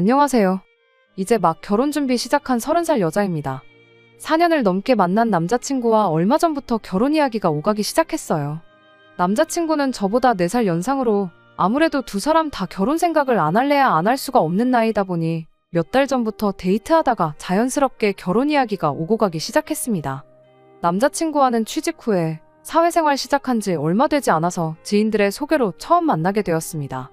안녕하세요. 이제 막 결혼 준비 시작한 30살 여자입니다. 4년을 넘게 만난 남자친구와 얼마 전부터 결혼 이야기가 오가기 시작했어요. 남자친구는 저보다 4살 연상으로 아무래도 두 사람 다 결혼 생각을 안 할래야 안 할 수가 없는 나이다 보니 몇 달 전부터 데이트하다가 자연스럽게 결혼 이야기가 오고 가기 시작했습니다. 남자친구와는 취직 후에 사회생활 시작한 지 얼마 되지 않아서 지인들의 소개로 처음 만나게 되었습니다.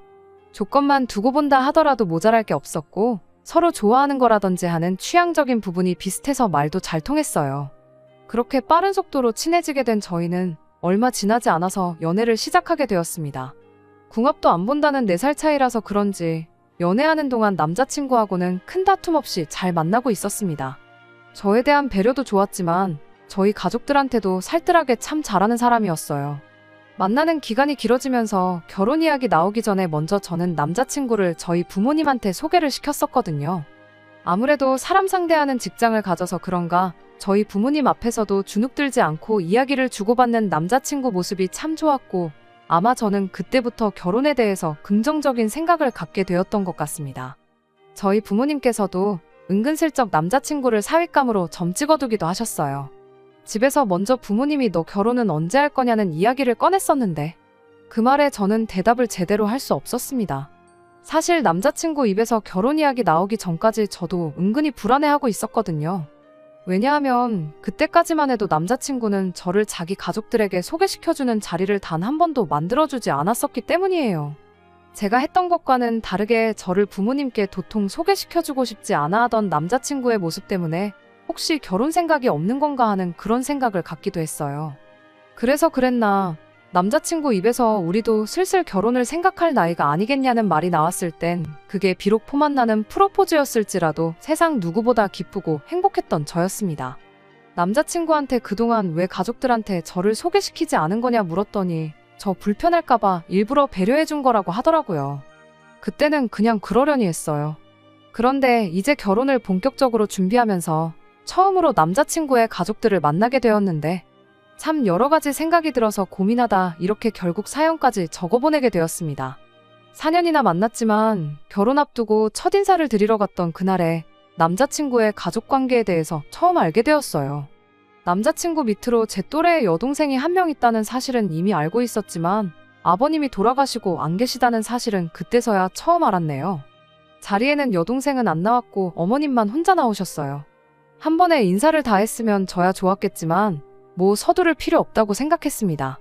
조건만 두고 본다 하더라도 모자랄 게 없었고 서로 좋아하는 거라든지 하는 취향적인 부분이 비슷해서 말도 잘 통했어요. 그렇게 빠른 속도로 친해지게 된 저희는 얼마 지나지 않아서 연애를 시작하게 되었습니다. 궁합도 안 본다는 4살 차이라서 그런지 연애하는 동안 남자친구하고는 큰 다툼 없이 잘 만나고 있었습니다. 저에 대한 배려도 좋았지만 저희 가족들한테도 살뜰하게 참 잘하는 사람이었어요. 만나는 기간이 길어지면서 결혼 이야기 나오기 전에 먼저 저는 남자친구를 저희 부모님한테 소개를 시켰었거든요. 아무래도 사람 상대하는 직장을 가져서 그런가 저희 부모님 앞에서도 주눅들지 않고 이야기를 주고받는 남자친구 모습이 참 좋았고 아마 저는 그때부터 결혼에 대해서 긍정적인 생각을 갖게 되었던 것 같습니다. 저희 부모님께서도 은근슬쩍 남자친구를 사윗감으로 점 찍어두기도 하셨어요. 집에서 먼저 부모님이 너 결혼은 언제 할 거냐는 이야기를 꺼냈었는데 그 말에 저는 대답을 제대로 할 수 없었습니다. 사실 남자친구 입에서 결혼 이야기 나오기 전까지 저도 은근히 불안해하고 있었거든요. 왜냐하면 그때까지만 해도 남자친구는 저를 자기 가족들에게 소개시켜주는 자리를 단 한 번도 만들어주지 않았었기 때문이에요. 제가 했던 것과는 다르게 저를 부모님께 도통 소개시켜주고 싶지 않아 하던 남자친구의 모습 때문에 혹시 결혼 생각이 없는 건가 하는 그런 생각을 갖기도 했어요. 그래서 그랬나 남자친구 입에서 우리도 슬슬 결혼을 생각할 나이가 아니겠냐는 말이 나왔을 땐 그게 비록 포만 나는 프로포즈였을지라도 세상 누구보다 기쁘고 행복했던 저였습니다. 남자친구한테 그동안 왜 가족들한테 저를 소개시키지 않은 거냐 물었더니 저 불편할까봐 일부러 배려해준 거라고 하더라고요. 그때는 그냥 그러려니 했어요. 그런데 이제 결혼을 본격적으로 준비하면서 처음으로 남자친구의 가족들을 만나게 되었는데 참 여러 가지 생각이 들어서 고민하다 이렇게 결국 사연까지 적어보내게 되었습니다. 4년이나 만났지만 결혼 앞두고 첫인사를 드리러 갔던 그날에 남자친구의 가족관계에 대해서 처음 알게 되었어요. 남자친구 밑으로 제 또래의 여동생이 한 명 있다는 사실은 이미 알고 있었지만 아버님이 돌아가시고 안 계시다는 사실은 그때서야 처음 알았네요. 자리에는 여동생은 안 나왔고 어머님만 혼자 나오셨어요. 한 번에 인사를 다 했으면 저야 좋았겠지만 뭐 서두를 필요 없다고 생각했습니다.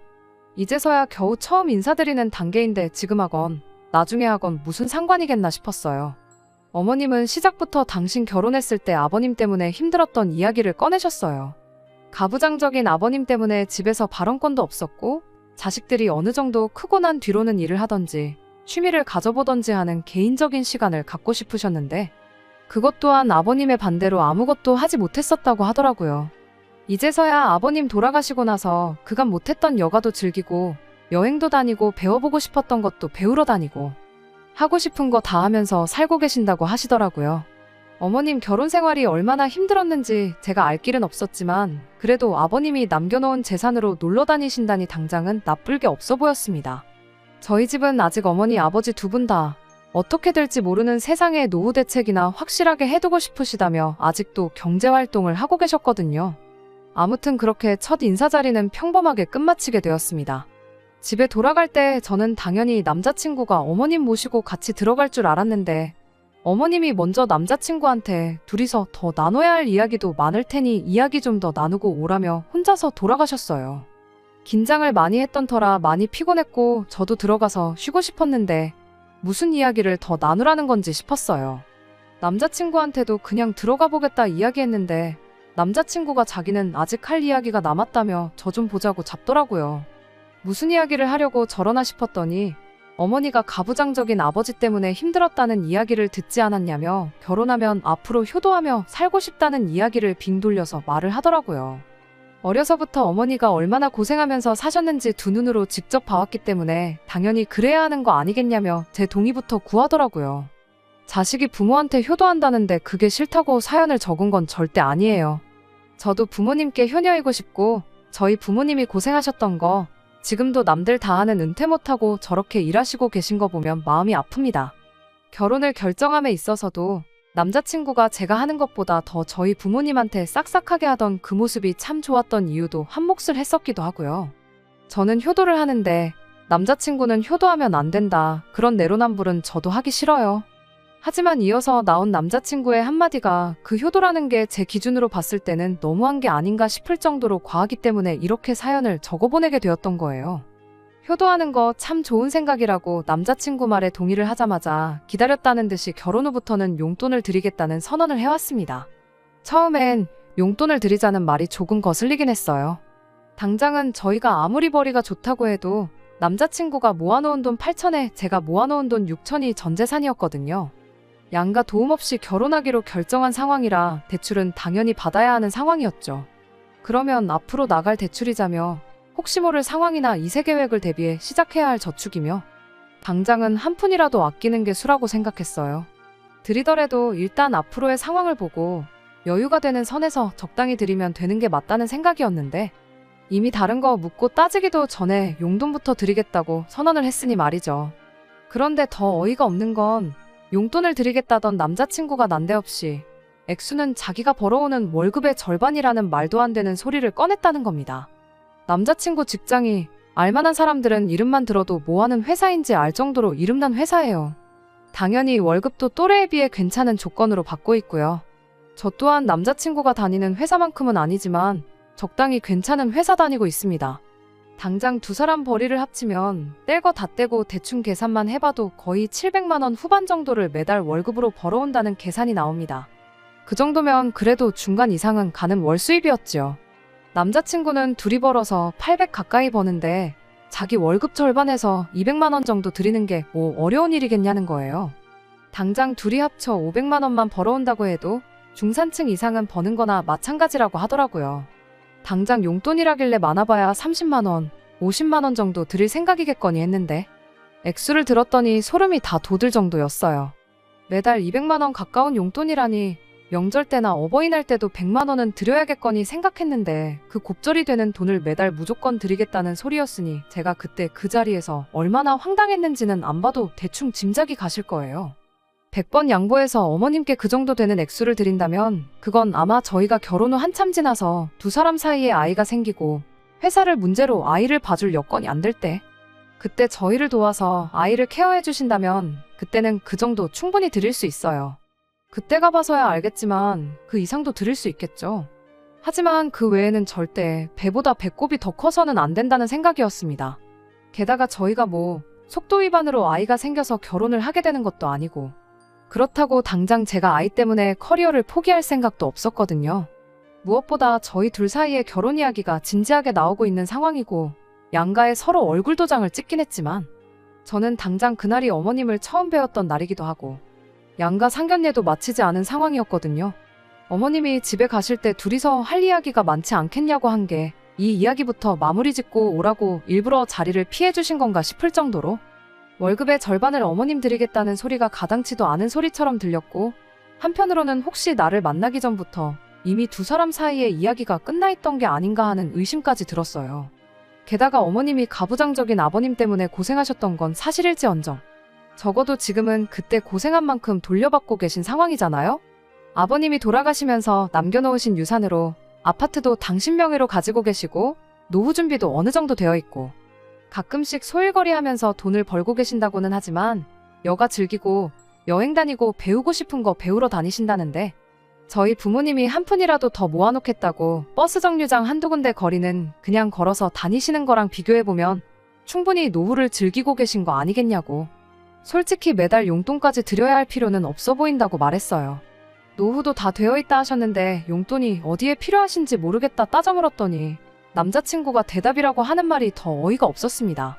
이제서야 겨우 처음 인사드리는 단계인데 지금 하건 나중에 하건 무슨 상관이겠나 싶었어요. 어머님은 시작부터 당신 결혼했을 때 아버님 때문에 힘들었던 이야기를 꺼내셨어요. 가부장적인 아버님 때문에 집에서 발언권도 없었고 자식들이 어느 정도 크고 난 뒤로는 일을 하던지 취미를 가져보던지 하는 개인적인 시간을 갖고 싶으셨는데 그것 또한 아버님의 반대로 아무것도 하지 못했었다고 하더라고요. 이제서야 아버님 돌아가시고 나서 그간 못했던 여가도 즐기고 여행도 다니고 배워보고 싶었던 것도 배우러 다니고 하고 싶은 거 다 하면서 살고 계신다고 하시더라고요. 어머님 결혼 생활이 얼마나 힘들었는지 제가 알 길은 없었지만 그래도 아버님이 남겨놓은 재산으로 놀러 다니신다니 당장은 나쁠 게 없어 보였습니다. 저희 집은 아직 어머니 아버지 두 분 다 어떻게 될지 모르는 세상의 노후 대책이나 확실하게 해두고 싶으시다며 아직도 경제활동을 하고 계셨거든요. 아무튼 그렇게 첫 인사 자리는 평범하게 끝마치게 되었습니다. 집에 돌아갈 때 저는 당연히 남자친구가 어머님 모시고 같이 들어갈 줄 알았는데 어머님이 먼저 남자친구한테 둘이서 더 나눠야 할 이야기도 많을 테니 이야기 좀 더 나누고 오라며 혼자서 돌아가셨어요. 긴장을 많이 했던 터라 많이 피곤했고 저도 들어가서 쉬고 싶었는데 무슨 이야기를 더 나누라는 건지 싶었어요. 남자친구한테도 그냥 들어가 보겠다 이야기했는데 남자친구가 자기는 아직 할 이야기가 남았다며 저 좀 보자고 잡더라고요. 무슨 이야기를 하려고 저러나 싶었더니 어머니가 가부장적인 아버지 때문에 힘들었다는 이야기를 듣지 않았냐며 결혼하면 앞으로 효도하며 살고 싶다는 이야기를 빙 돌려서 말을 하더라고요. 어려서부터 어머니가 얼마나 고생하면서 사셨는지 두 눈으로 직접 봐왔기 때문에 당연히 그래야 하는 거 아니겠냐며 제 동의부터 구하더라고요. 자식이 부모한테 효도한다는데 그게 싫다고 사연을 적은 건 절대 아니에요. 저도 부모님께 효녀이고 싶고 저희 부모님이 고생하셨던 거 지금도 남들 다 하는 은퇴 못하고 저렇게 일하시고 계신 거 보면 마음이 아픕니다. 결혼을 결정함에 있어서도 남자친구가 제가 하는 것보다 더 저희 부모님한테 싹싹하게 하던 그 모습이 참 좋았던 이유도 한몫을 했었기도 하고요. 저는 효도를 하는데 남자친구는 효도하면 안 된다. 그런 내로남불은 저도 하기 싫어요. 하지만 이어서 나온 남자친구의 한마디가 그 효도라는 게 제 기준으로 봤을 때는 너무한 게 아닌가 싶을 정도로 과하기 때문에 이렇게 사연을 적어보내게 되었던 거예요. 효도하는 거 참 좋은 생각이라고 남자친구 말에 동의를 하자마자 기다렸다는 듯이 결혼 후부터는 용돈을 드리겠다는 선언을 해왔습니다. 처음엔 용돈을 드리자는 말이 조금 거슬리긴 했어요. 당장은 저희가 아무리 벌이가 좋다고 해도 남자친구가 모아놓은 돈 8천에 제가 모아놓은 돈 6천이 전 재산이었거든요. 양가 도움 없이 결혼하기로 결정한 상황이라 대출은 당연히 받아야 하는 상황이었죠. 그러면 앞으로 나갈 대출이자며 혹시 모를 상황이나 이세 계획을 대비해 시작해야 할 저축이며 당장은 한 푼이라도 아끼는 게 수라고 생각했어요. 드리더라도 일단 앞으로의 상황을 보고 여유가 되는 선에서 적당히 드리면 되는 게 맞다는 생각이었는데 이미 다른 거 묻고 따지기도 전에 용돈부터 드리겠다고 선언을 했으니 말이죠. 그런데 더 어이가 없는 건 용돈을 드리겠다던 남자친구가 난데없이 액수는 자기가 벌어오는 월급의 절반이라는 말도 안 되는 소리를 꺼냈다는 겁니다. 남자친구 직장이 알만한 사람들은 이름만 들어도 뭐하는 회사인지 알 정도로 이름난 회사예요. 당연히 월급도 또래에 비해 괜찮은 조건으로 받고 있고요. 저 또한 남자친구가 다니는 회사만큼은 아니지만 적당히 괜찮은 회사 다니고 있습니다. 당장 두 사람 벌이를 합치면 뗄 거 다 떼고 대충 계산만 해봐도 거의 700만 원 후반 정도를 매달 월급으로 벌어온다는 계산이 나옵니다. 그 정도면 그래도 중간 이상은 가는 월 수입이었죠. 남자친구는 둘이 벌어서 800 가까이 버는데 자기 월급 절반에서 200만 원 정도 드리는 게 뭐 어려운 일이겠냐는 거예요. 당장 둘이 합쳐 500만 원만 벌어온다고 해도 중산층 이상은 버는 거나 마찬가지라고 하더라고요. 당장 용돈이라길래 많아봐야 30만 원, 50만 원 정도 드릴 생각이겠거니 했는데 액수를 들었더니 소름이 다 돋을 정도였어요. 매달 200만 원 가까운 용돈이라니 명절 때나 어버이날 때도 100만 원은 드려야겠거니 생각했는데 그 곱절이 되는 돈을 매달 무조건 드리겠다는 소리였으니 제가 그때 그 자리에서 얼마나 황당했는지는 안 봐도 대충 짐작이 가실 거예요. 100번 양보해서 어머님께 그 정도 되는 액수를 드린다면 그건 아마 저희가 결혼 후 한참 지나서 두 사람 사이에 아이가 생기고 회사를 문제로 아이를 봐줄 여건이 안 될 때 그때 저희를 도와서 아이를 케어해 주신다면 그때는 그 정도 충분히 드릴 수 있어요. 그때 가봐서야 알겠지만 그 이상도 드릴 수 있겠죠. 하지만 그 외에는 절대 배보다 배꼽이 더 커서는 안 된다는 생각이었습니다. 게다가 저희가 뭐 속도 위반으로 아이가 생겨서 결혼을 하게 되는 것도 아니고 그렇다고 당장 제가 아이 때문에 커리어를 포기할 생각도 없었거든요. 무엇보다 저희 둘 사이에 결혼 이야기가 진지하게 나오고 있는 상황이고 양가에 서로 얼굴 도장을 찍긴 했지만 저는 당장 그날이 어머님을 처음 뵈었던 날이기도 하고 양가 상견례도 마치지 않은 상황이었거든요. 어머님이 집에 가실 때 둘이서 할 이야기가 많지 않겠냐고 한 게 이 이야기부터 마무리 짓고 오라고 일부러 자리를 피해 주신 건가 싶을 정도로 월급의 절반을 어머님 드리겠다는 소리가 가당치도 않은 소리처럼 들렸고 한편으로는 혹시 나를 만나기 전부터 이미 두 사람 사이에 이야기가 끝나 있던 게 아닌가 하는 의심까지 들었어요. 게다가 어머님이 가부장적인 아버님 때문에 고생하셨던 건 사실일지언정 적어도 지금은 그때 고생한 만큼 돌려받고 계신 상황이잖아요? 아버님이 돌아가시면서 남겨놓으신 유산으로 아파트도 당신 명의로 가지고 계시고 노후 준비도 어느 정도 되어 있고 가끔씩 소일거리 하면서 돈을 벌고 계신다고는 하지만 여가 즐기고 여행 다니고 배우고 싶은 거 배우러 다니신다는데 저희 부모님이 한 푼이라도 더 모아놓겠다고 버스 정류장 한두 군데 거리는 그냥 걸어서 다니시는 거랑 비교해보면 충분히 노후를 즐기고 계신 거 아니겠냐고. 솔직히 매달 용돈까지 드려야 할 필요는 없어 보인다고 말했어요. 노후도 다 되어 있다 하셨는데 용돈이 어디에 필요하신지 모르겠다 따져 물었더니 남자친구가 대답이라고 하는 말이 더 어이가 없었습니다.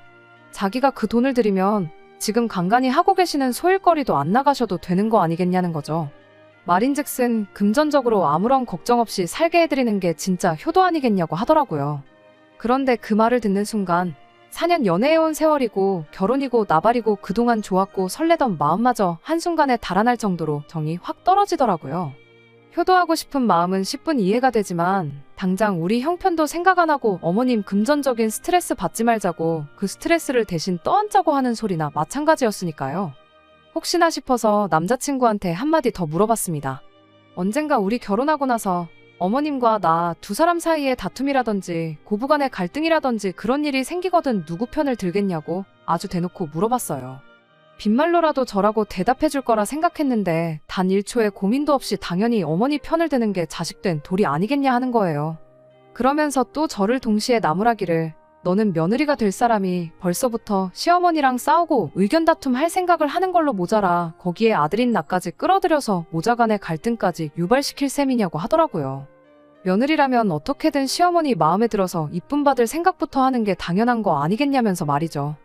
자기가 그 돈을 들이면 지금 간간히 하고 계시는 소일거리도 안 나가셔도 되는 거 아니겠냐는 거죠. 말인즉슨 금전적으로 아무런 걱정 없이 살게 해드리는 게 진짜 효도 아니겠냐고 하더라고요. 그런데 그 말을 듣는 순간 4년 연애해온 세월이고 결혼이고 나발이고 그동안 좋았고 설레던 마음마저 한순간에 달아날 정도로 정이 확 떨어지더라고요. 효도하고 싶은 마음은 10분 이해가 되지만 당장 우리 형편도 생각 안 하고 어머님 금전적인 스트레스 받지 말자고 그 스트레스를 대신 떠안자고 하는 소리나 마찬가지였으니까요. 혹시나 싶어서 남자친구한테 한마디 더 물어봤습니다. 언젠가 우리 결혼하고 나서 어머님과 나 두 사람 사이에 다툼이라든지 고부간의 갈등이라든지 그런 일이 생기거든 누구 편을 들겠냐고 아주 대놓고 물어봤어요. 빈말로라도 저라고 대답해줄 거라 생각했는데 단 1초의 고민도 없이 당연히 어머니 편을 드는 게 자식된 도리 아니겠냐 하는 거예요. 그러면서 또 저를 동시에 나무라기를 너는 며느리가 될 사람이 벌써부터 시어머니랑 싸우고 의견 다툼 할 생각을 하는 걸로 모자라 거기에 아들인 나까지 끌어들여서 모자간의 갈등까지 유발시킬 셈이냐고 하더라고요. 며느리라면 어떻게든 시어머니 마음에 들어서 이쁨 받을 생각부터 하는 게 당연한 거 아니겠냐면서 말이죠.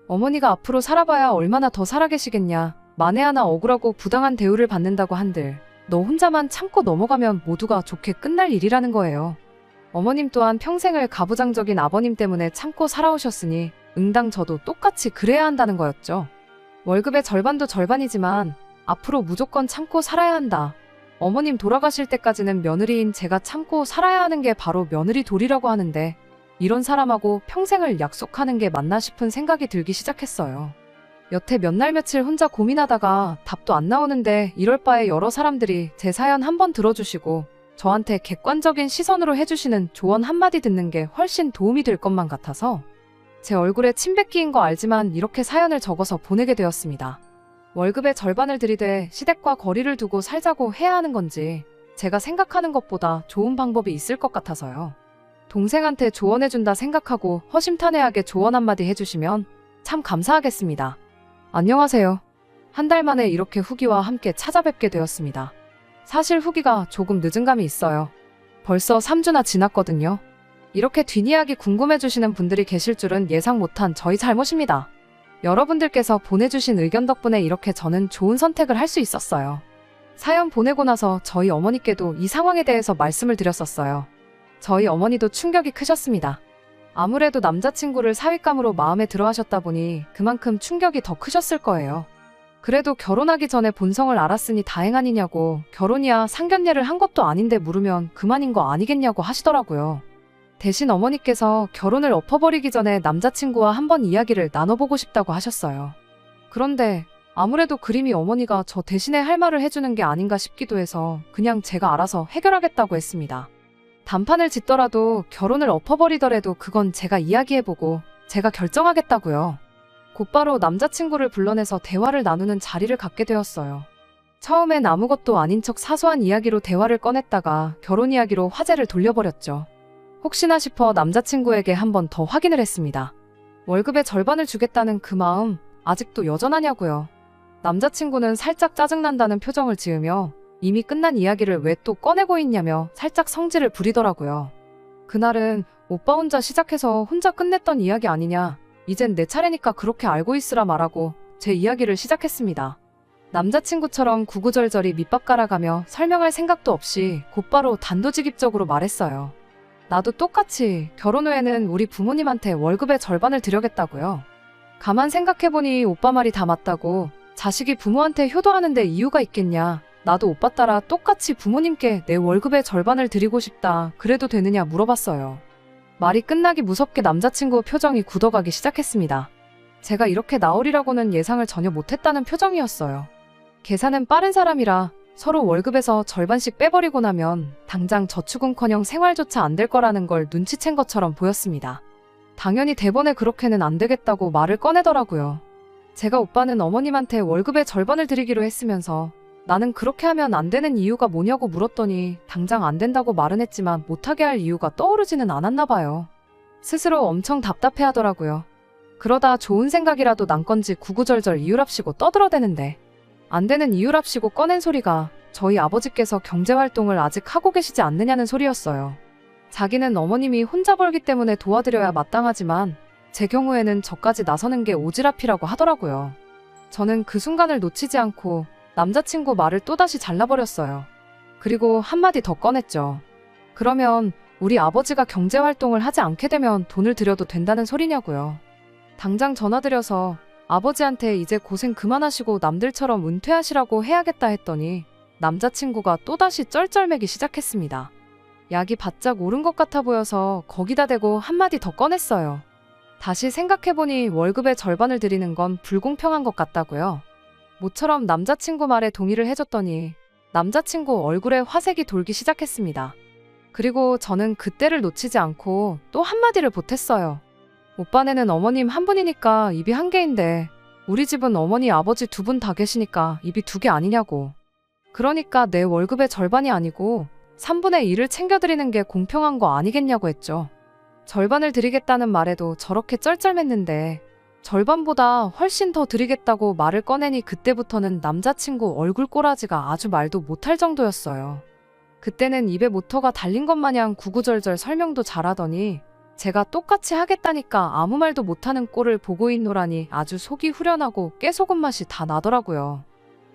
어머니가 앞으로 살아봐야 얼마나 더 살아계시겠냐. 만에 하나 억울하고 부당한 대우를 받는다고 한들 너 혼자만 참고 넘어가면 모두가 좋게 끝날 일이라는 거예요. 어머님 또한 평생을 가부장적인 아버님 때문에 참고 살아오셨으니 응당 저도 똑같이 그래야 한다는 거였죠. 월급의 절반도 절반이지만 앞으로 무조건 참고 살아야 한다. 어머님 돌아가실 때까지는 며느리인 제가 참고 살아야 하는 게 바로 며느리 도리라고 하는데 이런 사람하고 평생을 약속하는 게 맞나 싶은 생각이 들기 시작했어요. 여태 몇 날 며칠 혼자 고민하다가 답도 안 나오는데 이럴 바에 여러 사람들이 제 사연 한번 들어주시고 저한테 객관적인 시선으로 해주시는 조언 한마디 듣는 게 훨씬 도움이 될 것만 같아서 제 얼굴에 침 뱉기인 거 알지만 이렇게 사연을 적어서 보내게 되었습니다. 월급의 절반을 들이대 시댁과 거리를 두고 살자고 해야 하는 건지 제가 생각하는 것보다 좋은 방법이 있을 것 같아서요. 동생한테 조언해준다 생각하고 허심탄회하게 조언 한마디 해주시면 참 감사하겠습니다. 안녕하세요. 한 달 만에 이렇게 후기와 함께 찾아뵙게 되었습니다. 사실 후기가 조금 늦은 감이 있어요. 벌써 3주나 지났거든요. 이렇게 뒷이야기 궁금해주시는 분들이 계실 줄은 예상 못한 저희 잘못입니다. 여러분들께서 보내주신 의견 덕분에 이렇게 저는 좋은 선택을 할 수 있었어요. 사연 보내고 나서 저희 어머니께도 이 상황에 대해서 말씀을 드렸었어요. 저희 어머니도 충격이 크셨습니다. 아무래도 남자친구를 사윗감으로 마음에 들어 하셨다 보니 그만큼 충격이 더 크셨을 거예요. 그래도 결혼하기 전에 본성을 알았으니 다행 아니냐고 결혼이야 상견례를 한 것도 아닌데 물으면 그만인 거 아니겠냐고 하시더라고요. 대신 어머니께서 결혼을 엎어버리기 전에 남자친구와 한번 이야기를 나눠보고 싶다고 하셨어요. 그런데 아무래도 그림이 어머니가 저 대신에 할 말을 해주는 게 아닌가 싶기도 해서 그냥 제가 알아서 해결하겠다고 했습니다. 단판을 짓더라도 결혼을 엎어버리더라도 그건 제가 이야기해보고 제가 결정하겠다고요. 곧바로 남자친구를 불러내서 대화를 나누는 자리를 갖게 되었어요. 처음엔 아무것도 아닌 척 사소한 이야기로 대화를 꺼냈다가 결혼 이야기로 화제를 돌려버렸죠. 혹시나 싶어 남자친구에게 한 번 더 확인을 했습니다. 월급의 절반을 주겠다는 그 마음 아직도 여전하냐고요. 남자친구는 살짝 짜증난다는 표정을 지으며 이미 끝난 이야기를 왜 또 꺼내고 있냐며 살짝 성질을 부리더라고요. 그날은 오빠 혼자 시작해서 혼자 끝냈던 이야기 아니냐. 이젠 내 차례니까 그렇게 알고 있으라 말하고 제 이야기를 시작했습니다. 남자친구처럼 구구절절히 밑밥 깔아가며 설명할 생각도 없이 곧바로 단도직입적으로 말했어요. 나도 똑같이 결혼 후에는 우리 부모님한테 월급의 절반을 드려겠다고요. 가만 생각해보니 오빠 말이 다 맞다고. 자식이 부모한테 효도하는데 이유가 있겠냐. 나도 오빠 따라 똑같이 부모님께 내 월급의 절반을 드리고 싶다. 그래도 되느냐 물어봤어요. 말이 끝나기 무섭게 남자친구 표정이 굳어가기 시작했습니다. 제가 이렇게 나오리라고는 예상을 전혀 못했다는 표정이었어요. 계산은 빠른 사람이라 서로 월급에서 절반씩 빼버리고 나면 당장 저축은커녕 생활조차 안 될 거라는 걸 눈치챈 것처럼 보였습니다. 당연히 대번에 그렇게는 안 되겠다고 말을 꺼내더라고요. 제가 오빠는 어머님한테 월급의 절반을 드리기로 했으면서 나는 그렇게 하면 안 되는 이유가 뭐냐고 물었더니 당장 안 된다고 말은 했지만 못하게 할 이유가 떠오르지는 않았나 봐요. 스스로 엄청 답답해하더라고요. 그러다 좋은 생각이라도 난 건지 구구절절 이유랍시고 떠들어대는데 안 되는 이유랍시고 꺼낸 소리가 저희 아버지께서 경제활동을 아직 하고 계시지 않느냐는 소리였어요. 자기는 어머님이 혼자 벌기 때문에 도와드려야 마땅하지만 제 경우에는 저까지 나서는 게 오지랖이라고 하더라고요. 저는 그 순간을 놓치지 않고 남자친구 말을 또다시 잘라버렸어요. 그리고 한마디 더 꺼냈죠. 그러면 우리 아버지가 경제활동을 하지 않게 되면 돈을 드려도 된다는 소리냐고요. 당장 전화드려서 아버지한테 이제 고생 그만하시고 남들처럼 은퇴하시라고 해야겠다 했더니 남자친구가 또다시 쩔쩔매기 시작했습니다. 약이 바짝 오른 것 같아 보여서 거기다 대고 한마디 더 꺼냈어요. 다시 생각해보니 월급의 절반을 드리는 건 불공평한 것 같다고요. 모처럼 남자친구 말에 동의를 해줬더니 남자친구 얼굴에 화색이 돌기 시작했습니다. 그리고 저는 그때를 놓치지 않고 또 한마디를 보탰어요. 오빠네는 어머님 한 분이니까 입이 한 개인데 우리 집은 어머니 아버지 두 분 다 계시니까 입이 두 개 아니냐고. 그러니까 내 월급의 절반이 아니고 3분의 1을 챙겨드리는 게 공평한 거 아니겠냐고 했죠. 절반을 드리겠다는 말에도 저렇게 쩔쩔맸는데 절반보다 훨씬 더 드리겠다고 말을 꺼내니 그때부터는 남자친구 얼굴 꼬라지가 아주 말도 못할 정도였어요. 그때는 입에 모터가 달린 것 마냥 구구절절 설명도 잘하더니 제가 똑같이 하겠다니까 아무 말도 못하는 꼴을 보고 있노라니 아주 속이 후련하고 깨소금 맛이 다 나더라고요.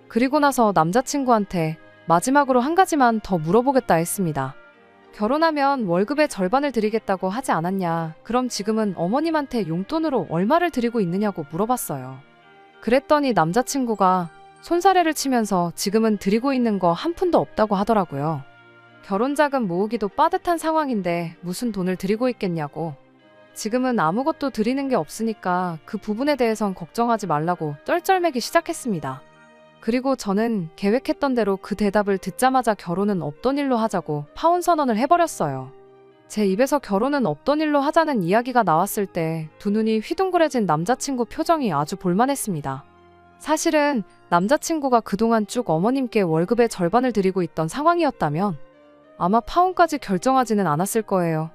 그리고 나서 남자친구한테 마지막으로 한 가지만 더 물어보겠다 했습니다. 결혼하면 월급의 절반을 드리겠다고 하지 않았냐? 그럼 지금은 어머님한테 용돈으로 얼마를 드리고 있느냐고 물어봤어요. 그랬더니 남자친구가 손사래를 치면서 지금은 드리고 있는 거 한 푼도 없다고 하더라고요. 결혼자금 모으기도 빠듯한 상황인데 무슨 돈을 드리고 있겠냐고. 지금은 아무것도 드리는 게 없으니까 그 부분에 대해선 걱정하지 말라고 쩔쩔매기 시작했습니다. 그리고 저는 계획했던 대로 그 대답을 듣자마자 결혼은 없던 일로 하자고 파혼 선언을 해버렸어요. 제 입에서 결혼은 없던 일로 하자는 이야기가 나왔을 때 두 눈이 휘둥그레진 남자친구 표정이 아주 볼만했습니다. 사실은 남자친구가 그동안 쭉 어머님께 월급의 절반을 드리고 있던 상황이었다면 아마 파혼까지 결정하지는 않았을 거예요.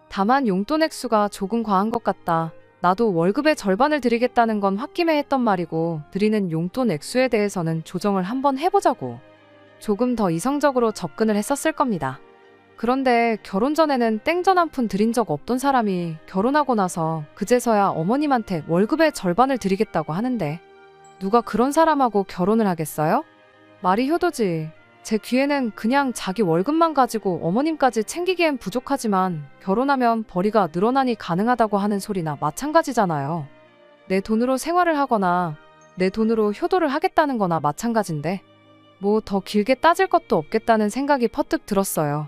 다만 용돈 액수가 조금 과한 것 같다. 나도 월급의 절반을 드리겠다는 건 홧김에 했던 말이고 드리는 용돈 액수에 대해서는 조정을 한번 해보자고 조금 더 이성적으로 접근을 했었을 겁니다. 그런데 결혼 전에는 땡전 한 푼 드린 적 없던 사람이 결혼하고 나서 그제서야 어머님한테 월급의 절반을 드리겠다고 하는데 누가 그런 사람하고 결혼을 하겠어요? 말이 효도지. 제 귀에는 그냥 자기 월급만 가지고 어머님까지 챙기기엔 부족하지만 결혼하면 벌이가 늘어나니 가능하다고 하는 소리나 마찬가지잖아요. 내 돈으로 생활을 하거나 내 돈으로 효도를 하겠다는 거나 마찬가지인데 뭐 더 길게 따질 것도 없겠다는 생각이 퍼뜩 들었어요.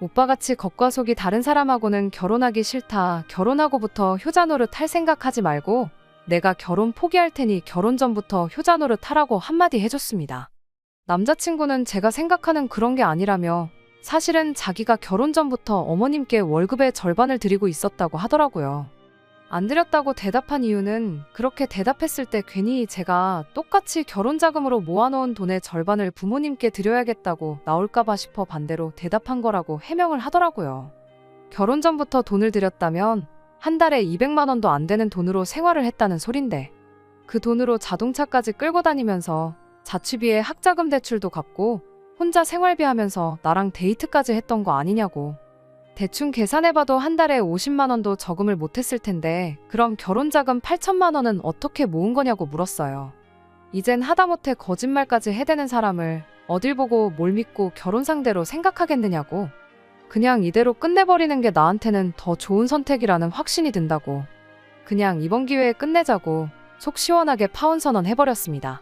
오빠같이 겉과 속이 다른 사람하고는 결혼하기 싫다. 결혼하고부터 효자 노릇 할 생각하지 말고 내가 결혼 포기할 테니 결혼 전부터 효자 노릇 하라고 한마디 해줬습니다. 남자친구는 제가 생각하는 그런 게 아니라며 사실은 자기가 결혼 전부터 어머님께 월급의 절반을 드리고 있었다고 하더라고요. 안 드렸다고 대답한 이유는 그렇게 대답했을 때 괜히 제가 똑같이 결혼 자금으로 모아놓은 돈의 절반을 부모님께 드려야겠다고 나올까봐 싶어 반대로 대답한 거라고 해명을 하더라고요. 결혼 전부터 돈을 드렸다면 한 달에 200만 원도 안 되는 돈으로 생활을 했다는 소린데 그 돈으로 자동차까지 끌고 다니면서 자취비에 학자금 대출도 갚고 혼자 생활비 하면서 나랑 데이트까지 했던 거 아니냐고. 대충 계산해봐도 한 달에 50만 원도 저금을 못했을 텐데 그럼 결혼자금 8천만 원은 어떻게 모은 거냐고 물었어요. 이젠 하다못해 거짓말까지 해대는 사람을 어딜 보고 뭘 믿고 결혼 상대로 생각하겠느냐고. 그냥 이대로 끝내버리는 게 나한테는 더 좋은 선택이라는 확신이 든다고. 그냥 이번 기회에 끝내자고 속 시원하게 파혼 선언 해버렸습니다.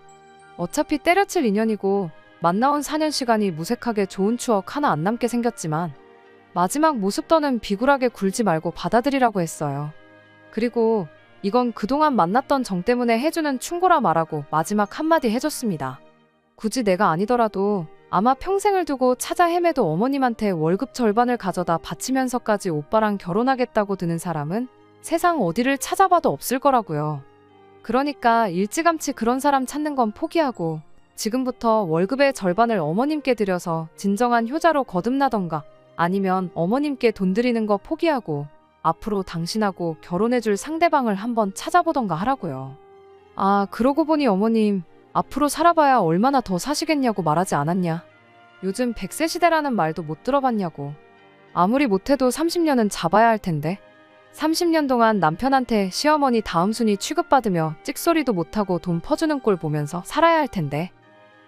어차피 때려칠 인연이고 만나온 4년 시간이 무색하게 좋은 추억 하나 안 남게 생겼지만 마지막 모습더는 비굴하게 굴지 말고 받아들이라고 했어요. 그리고 이건 그동안 만났던 정 때문에 해주는 충고라 말하고 마지막 한마디 해줬습니다. 굳이 내가 아니더라도 아마 평생을 두고 찾아 헤매도 어머님한테 월급 절반을 가져다 바치면서까지 오빠랑 결혼하겠다고 드는 사람은 세상 어디를 찾아봐도 없을 거라고요. 그러니까 일찌감치 그런 사람 찾는 건 포기하고 지금부터 월급의 절반을 어머님께 드려서 진정한 효자로 거듭나던가 아니면 어머님께 돈 드리는 거 포기하고 앞으로 당신하고 결혼해줄 상대방을 한번 찾아보던가 하라고요. 아, 그러고 보니 어머님 앞으로 살아봐야 얼마나 더 사시겠냐고 말하지 않았냐. 요즘 100세 시대라는 말도 못 들어봤냐고. 아무리 못해도 30년은 잡아야 할 텐데 30년 동안 남편한테 시어머니 다음 순위 취급받으며 찍소리도 못하고 돈 퍼주는 꼴 보면서 살아야 할 텐데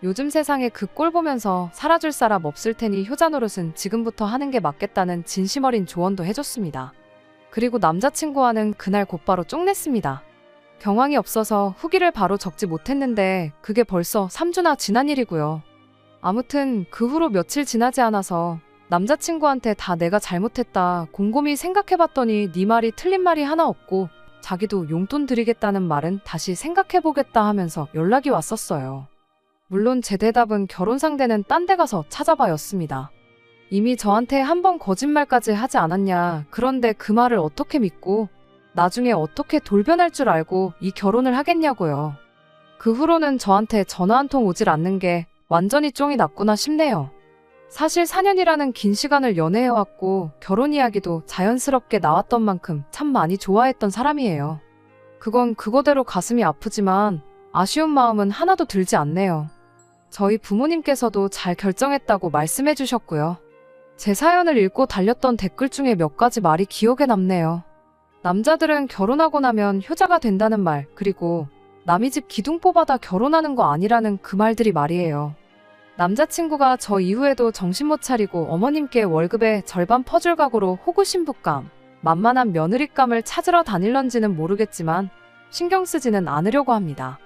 요즘 세상에 그 꼴 보면서 살아줄 사람 없을 테니 효자 노릇은 지금부터 하는 게 맞겠다는 진심 어린 조언도 해줬습니다. 그리고 남자친구와는 그날 곧바로 쪽냈습니다. 경황이 없어서 후기를 바로 적지 못했는데 그게 벌써 3주나 지난 일이고요. 아무튼 그 후로 며칠 지나지 않아서 남자친구한테 다 내가 잘못했다 곰곰이 생각해봤더니 네 말이 틀린 말이 하나 없고 자기도 용돈 드리겠다는 말은 다시 생각해보겠다 하면서 연락이 왔었어요. 물론 제 대답은 결혼 상대는 딴 데 가서 찾아봐였습니다. 이미 저한테 한 번 거짓말까지 하지 않았냐. 그런데 그 말을 어떻게 믿고 나중에 어떻게 돌변할 줄 알고 이 결혼을 하겠냐고요. 그 후로는 저한테 전화 한 통 오질 않는 게 완전히 쫑이 났구나 싶네요. 사실 4년이라는 긴 시간을 연애해왔고 결혼 이야기도 자연스럽게 나왔던 만큼 참 많이 좋아했던 사람이에요. 그건 그거대로 가슴이 아프지만 아쉬운 마음은 하나도 들지 않네요. 저희 부모님께서도 잘 결정했다고 말씀해 주셨고요. 제 사연을 읽고 달렸던 댓글 중에 몇 가지 말이 기억에 남네요. 남자들은 결혼하고 나면 효자가 된다는 말, 그리고 남의 집 기둥 뽑아다 결혼하는 거 아니라는 그 말들이 말이에요. 남자친구가 저 이후에도 정신 못 차리고 어머님께 월급의 절반 퍼줄 각오로 호구신부감, 만만한 며느리감을 찾으러 다닐런지는 모르겠지만 신경 쓰지는 않으려고 합니다.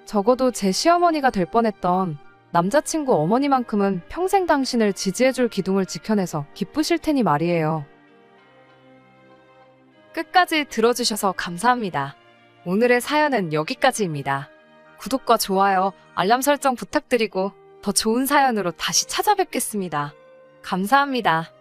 적어도 제 시어머니가 될 뻔했던 남자친구 어머니만큼은 평생 당신을 지지해줄 기둥을 지켜내서 기쁘실 테니 말이에요. 끝까지 들어주셔서 감사합니다. 오늘의 사연은 여기까지입니다. 구독과 좋아요, 알람 설정 부탁드리고 더 좋은 사연으로 다시 찾아뵙겠습니다. 감사합니다.